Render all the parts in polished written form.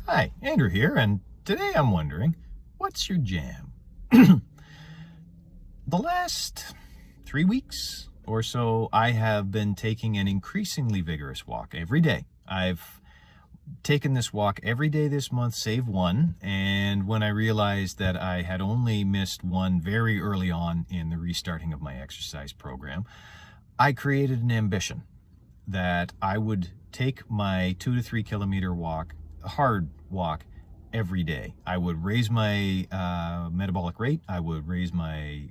Hi, Andrew here, and today I'm wondering, what's your jam? The last 3 weeks or so, I have been taking an increasingly vigorous walk every day. I've taken this walk every day this month, save one, and when I realized that I had only missed one very early on in the restarting of my exercise program, I created an ambition that I would take my 2 to 3 kilometer walk, a hard walk, every day. I would raise my metabolic rate. I would raise my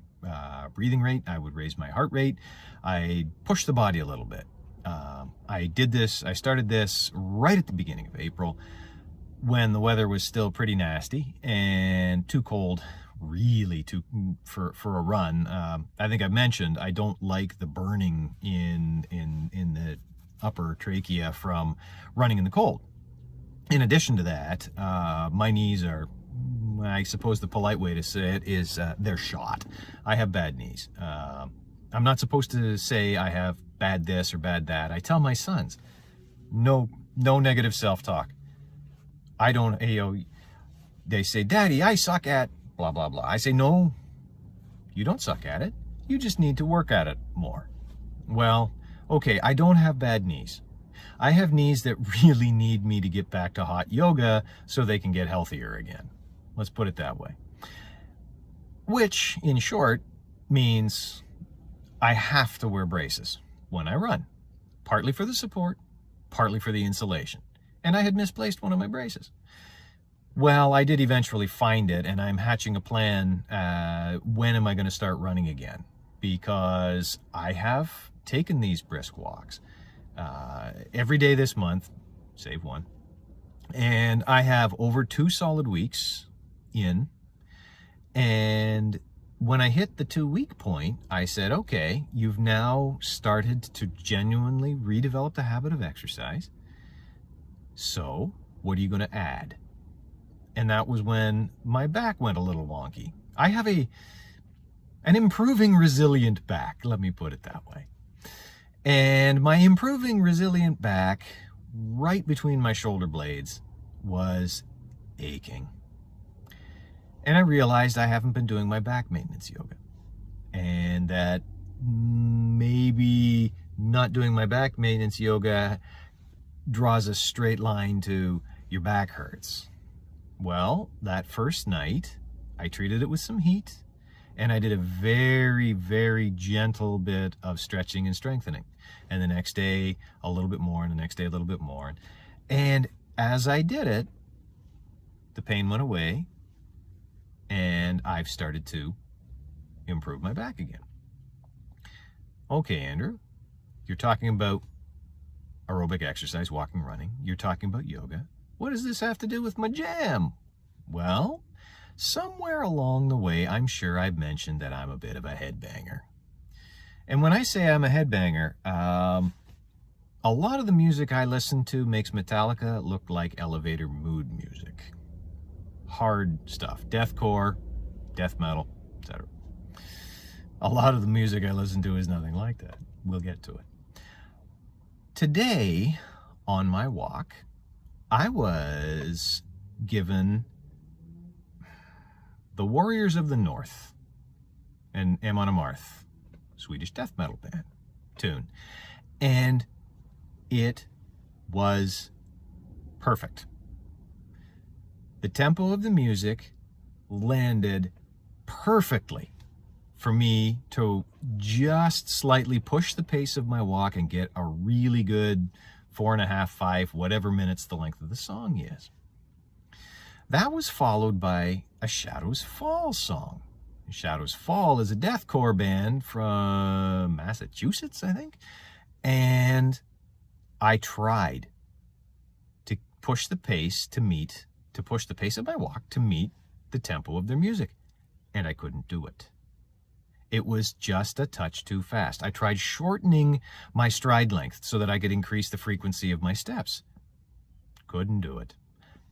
breathing rate. I would raise my heart rate. I'd push the body a little bit. I started this right at the beginning of April when the weather was still pretty nasty and too cold really for a run. I think I mentioned I don't like the burning in the upper trachea from running in the cold. In addition to that, my knees are, I suppose the polite way to say it is they're shot. I have bad knees. I'm not supposed to say I have bad this or bad that. I tell my sons, no negative self-talk. I don't, they say, Daddy, I suck at blah, blah, blah. I say, no, you don't suck at it. You just need to work at it more. Well, okay, I don't have bad knees. I have knees that really need me to get back to hot yoga so they can get healthier again. Let's put it that way. Which, in short, means I have to wear braces when I run. Partly for the support, partly for the insulation. And I had misplaced one of my braces. Well, I did eventually find it, and I'm hatching a plan. When am I going to start running again? Because I have taken these brisk walks every day this month, save one. And I have over 2 solid weeks in. And when I hit the 2-week point, I said, okay, you've now started to genuinely redevelop the habit of exercise. So what are you going to add? And that was when my back went a little wonky. I have an improving resilient back, let me put it that way. And my improving resilient back, right between my shoulder blades, was aching. And I realized I haven't been doing my back maintenance yoga. And that maybe not doing my back maintenance yoga draws a straight line to your back hurts. Well, that first night, I treated it with some heat, and I did a very, very gentle bit of stretching and strengthening. And the next day, a little bit more, and the next day, a little bit more. And as I did it, the pain went away, and I've started to improve my back again. Okay, Andrew, you're talking about aerobic exercise, walking, running. You're talking about yoga. What does this have to do with my jam? Well, somewhere along the way, I'm sure I've mentioned that I'm a bit of a headbanger. And when I say I'm a headbanger, a lot of the music I listen to makes Metallica look like elevator mood music. Hard stuff, deathcore, death metal, etc. A lot of the music I listen to is nothing like that. We'll get to it. Today, on my walk, I was given the Warriors of the North, an Amon Amarth, Swedish death metal band, tune. And it was perfect. The tempo of the music landed perfectly for me to just slightly push the pace of my walk and get a really good 4.5, 5, whatever minutes the length of the song is. That was followed by a Shadows Fall song. Shadows Fall is a deathcore band from Massachusetts, I think. And I tried to push the pace of my walk to meet the tempo of their music. And I couldn't do it. It was just a touch too fast. I tried shortening my stride length so that I could increase the frequency of my steps. Couldn't do it.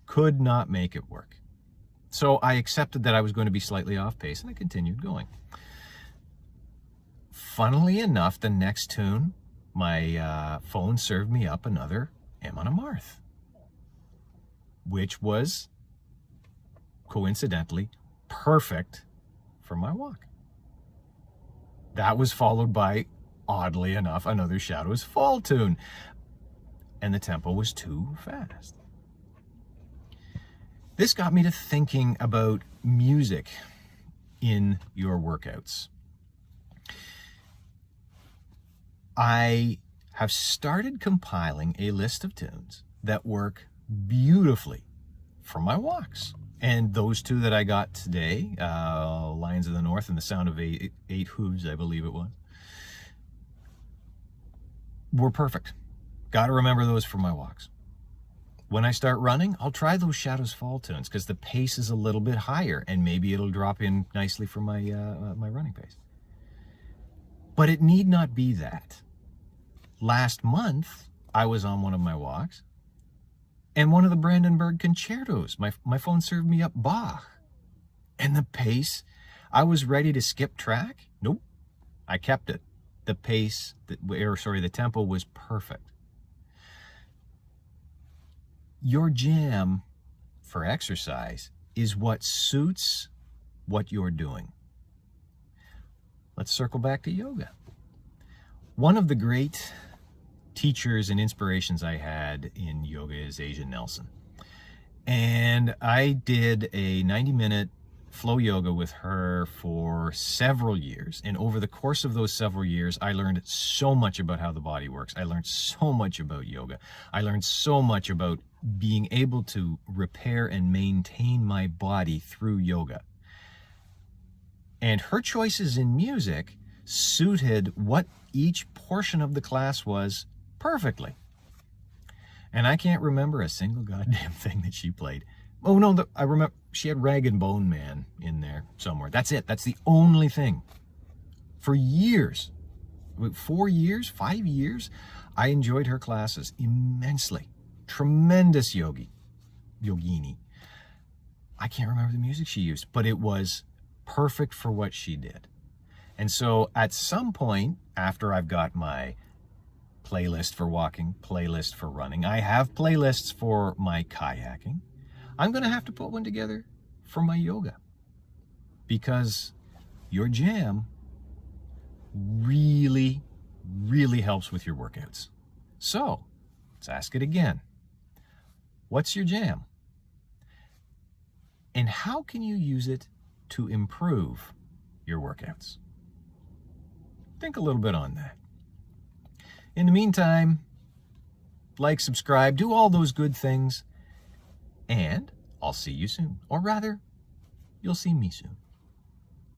Could not make it work. So I accepted that I was going to be slightly off pace, and I continued going. Funnily enough, the next tune, my phone served me up another Amon Amarth. which was coincidentally perfect for my walk. That was followed by, oddly enough, another Shadows Fall tune, and the tempo was too fast. This got me to thinking about music in your workouts. I have started compiling a list of tunes that work beautifully for my walks. And those two that I got today, Lions of the North and The Sound of Eight Hooves, I believe it was, were perfect. Got to remember those for my walks. When I start running, I'll try those Shadows Fall tunes because the pace is a little bit higher and maybe it'll drop in nicely for my my running pace. But it need not be that. Last month, I was on one of my walks and one of the Brandenburg concertos, my phone served me up Bach. And the pace, I was ready to skip track. Nope, I kept it. The pace, the tempo was perfect. Your jam for exercise is what suits what you're doing. Let's circle back to yoga. One of the great teachers and inspirations I had in yoga is Asia Nelson. And I did a 90-minute flow yoga with her for several years. And over the course of those several years, I learned so much about how the body works. I learned so much about yoga. I learned so much about being able to repair and maintain my body through yoga. And her choices in music suited what each portion of the class was perfectly. And I can't remember a single goddamn thing that she played. Oh no, I remember she had Rag and Bone Man in there somewhere. That's it. That's the only thing. For years, 4 years, 5 years, I enjoyed her classes immensely. Tremendous yogini. I can't remember the music she used, but it was perfect for what she did. And so at some point, after I've got my playlist for walking, playlist for running, I have playlists for my kayaking, I'm going to have to put one together for my yoga, because your jam really, really helps with your workouts. So let's ask it again. What's your jam? And how can you use it to improve your workouts? Think a little bit on that. In the meantime, like, subscribe, do all those good things, and I'll see you soon. Or rather, you'll see me soon.